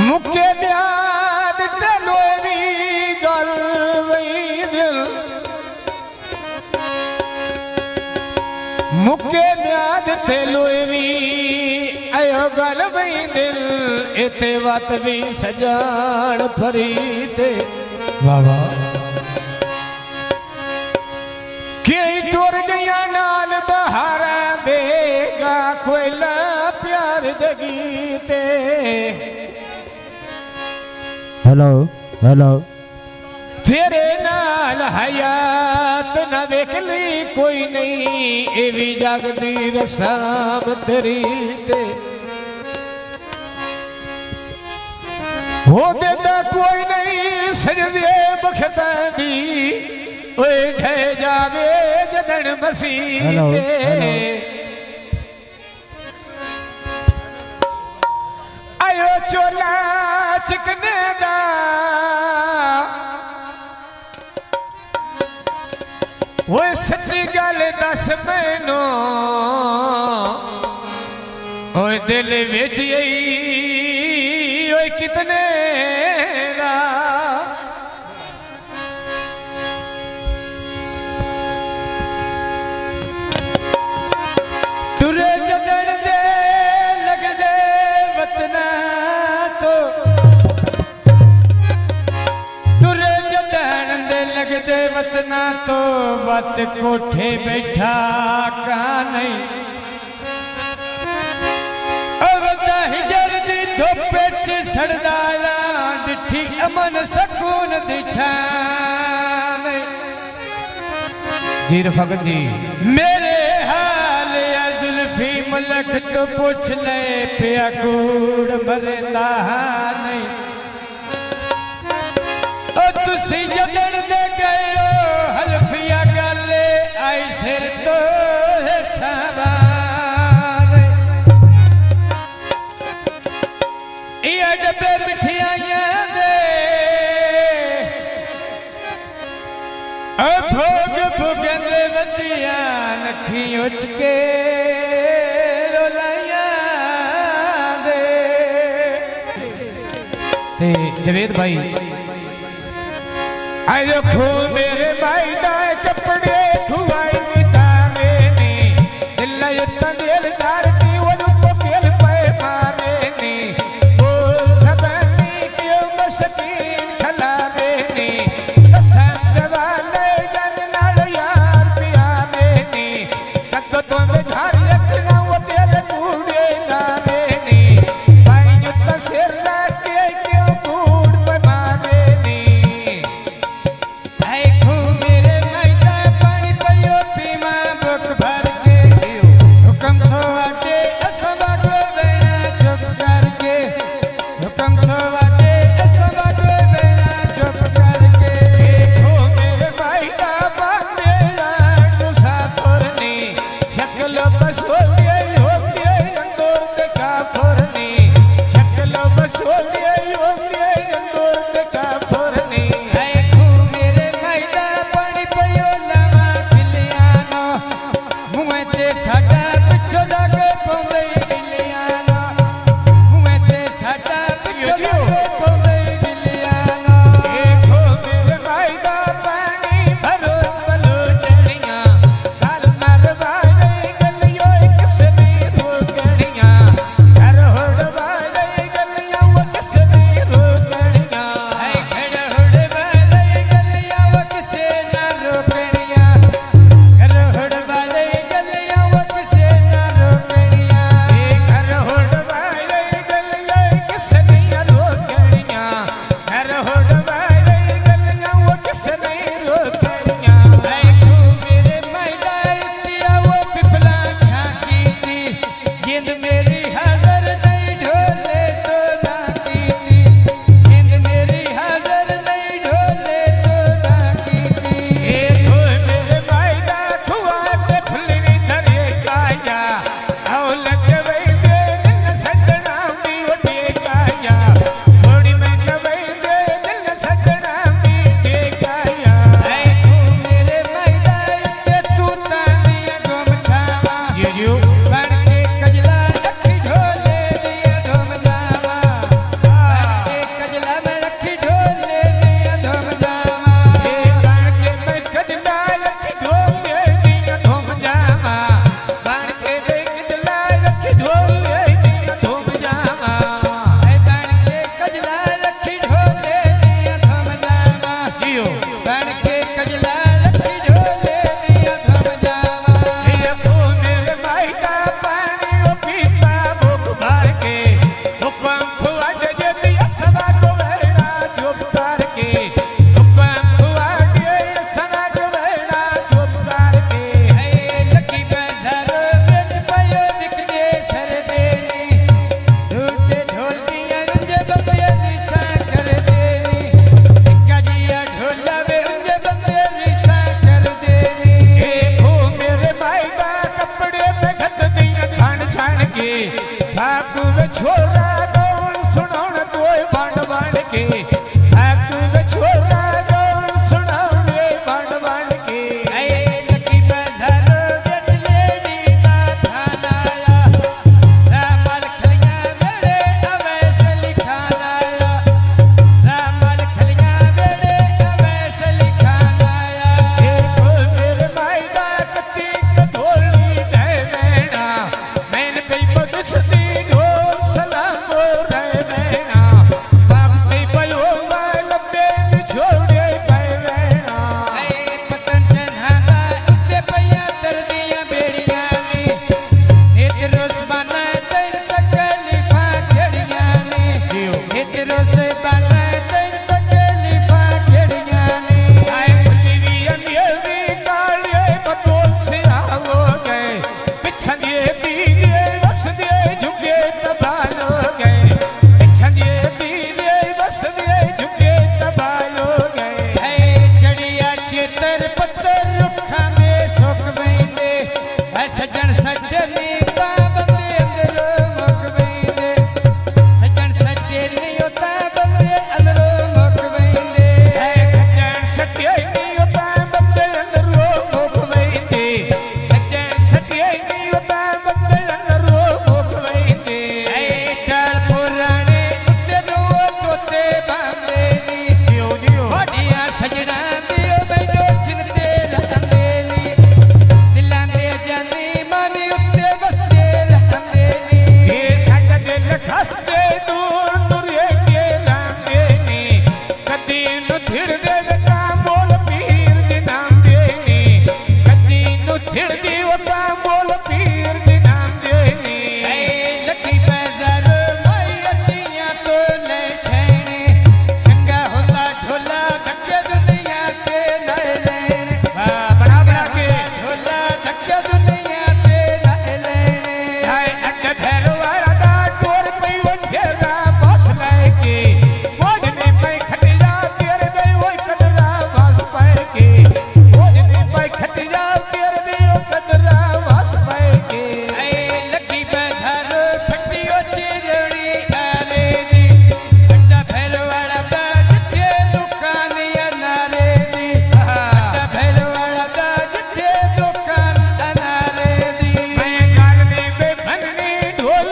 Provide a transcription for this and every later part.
मुके ब्याद तलोरी गल वही दिल मुके ब्याद तलोरी आयो गल वही दिल इते बात भी सजान फरी ते वाह वाह के टुर गया नाल बहारा देगा कोयला प्यार दगी ते हेलो हेलो तेरे नाल हयात न वेखली कोई नहीं एवी जागदी रसाम तेरी ते हो देता कोई नहीं सजदे बखता दी ओए ढह जावे जदन मसीह हेलो, हेलो। आयो चोला चिकने दा वो सच्ची गल दस मैनू ओए दिल विच ओए कितने दा तुरे जदन दे लगदे वतना तो तुरे जदन दे लगदे वतना तो वत कोठे बैठा का नहीं अवदा हिजर दी धोपे च सड़दा डिठी अमन सकून दी छान जी रफाकत जी मेरे हाल या जुल्फी मलक तो पूछ ले पिया कूड़ मरदा नहीं ओ तुसी जदन दे गए हो हल्फिया गले आई सिर तो हेठा ये डब्बे मिठाइयां दे भोग भुगंदे वदिया नखी उच के रोलाइया दे जवेद भाई आए देखो मेरे भाई दा कपड़े खुआई मिटाने नी दिल इतना दिलदार दी वो तो खेल पे मारे नी बोल सबनी क्यों मस्तीन खला देनी कसम जवाने जन नाल यार पियाने नी कद तो में घर रखना वो तेरे कूड़े ना देनी भाई युद्ध सिर लाके क्यों कूड़ पे मारे नी ऐ खू मेरे मैदा पानी पियो पीमा बुक भर के हुक्म थो आटे असबा को बेना चुप करके हुक्म थो आटे असबा को बेना चुप करके खू मेरे मैदा बांधे मुसाफिर नी शक्ल बसोली होती अंदर के काफिर नी शक्ल बसोली होती अंदर के काफिर नी ऐ खू मेरे मैदा पानी पियो लावा खिलियानो मुँह ते साडा पिछो जाग पौंदे गिलियानो मुँह ते साडा पिछो जाग पौंदे गिलियानो देखो मेरे मैदा पानी भरो बलो चढ़ियां काल मरवाले गलियों किसने रोकड़ियां घर होड़वाले गलियां वो किसने रोकड़ियां है घर होड़वाले गलियां वो किसे ना रोकड़ियां घर होड़वाले गलियां वो किसे ना रोकड़ियां घर होड़वाले गलियां किसने रोकड़ियां घर होड़वाले गलियां वो किसने रोकड़ियां है तू मेरे मैदा इतिया वो पिपला झांकी थी जिंद मेरी हाजर नहीं ढोले तो ना की थी जिंद मेरी हाजर नहीं ढोले तो ना की थी देखो मेरे मैदा खुआ के फुलनी धरे काया आओ लग वही दे दिल सजना दी उठे काया थोड़ी मैं कवई दे दिल सजना दी टेकाया ऐ तू मेरे मैदा इते तू तानिया गुम छावा बन के कजला भागू वे छोरा गौन सुनाउन तोय बांड बांड के भागू वे छोरा गौन सुनाउन बांड बांड के लकी बाजार बेच लेडी का थानाया रामल खलिया मेरे अवैस लिखानाया रामल खलिया मेरे अवैस लिखानाया मेरे मायदा कच्ची कथोली दे देना मैंने कई बगसती सजन सजनी का बंदे अंदरों मुक वेंदे सजन सजनी होता बंदे अंदरों मुक वेंदे सजन सजनी होता बंदे अंदरों मुक वेंदे सजन सजनी होता बंदे अंदरों मुक वेंदे टल पुराने उत्ते दो तोते बांदे नी जियो जियो होडिया सजना दियो मैनू चिंते रहंदे नी दिलां दे जानी हसते दूर दुरे के लांदे नी कदी नु थिड़ दे का बोल पीर दे नाम दे नी कदी नु थिड़ दी वता बोल पीर दे नाम दे नी लकी बाजार माई अटियां तो ले छेने चंगा होता ढोला धक्के दुनिया ते न लेने बड़ा बड़ा के ढोला धक्के दुनिया ते न लेने हाय अट भैरवाड़ा तेरा बस लेके भोजने पे खटिया तेरे में वो कदरा बस पाएके भोजने पे खटिया तेरे में वो कदरा बस पाएके लकी बाजार फटियो चिरड़ी आले दी अड्डा भैरवाड़ा दा जिथे दुकान अनारे दी अड्डा भैरवाड़ा दा जिथे दुकान अनारे दी मैं गालने में बनने ढोल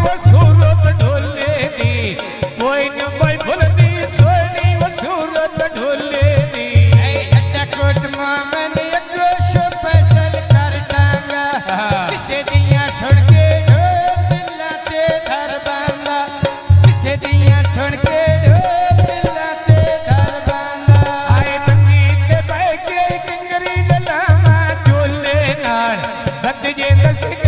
वो सूरत ढोले दी कोई न भाई भुलदी सोनी वो सूरत ढोले दी कोट मामन अगो स्पेशल कर डांगा किसे दिया सुन के ढोल दिला ते धर बांदा किसे दिया सुन के ढोल दिला ते धर बांदा आए तंगी ते बह के किंगरी गलामा चोले नाल बद जे दसिक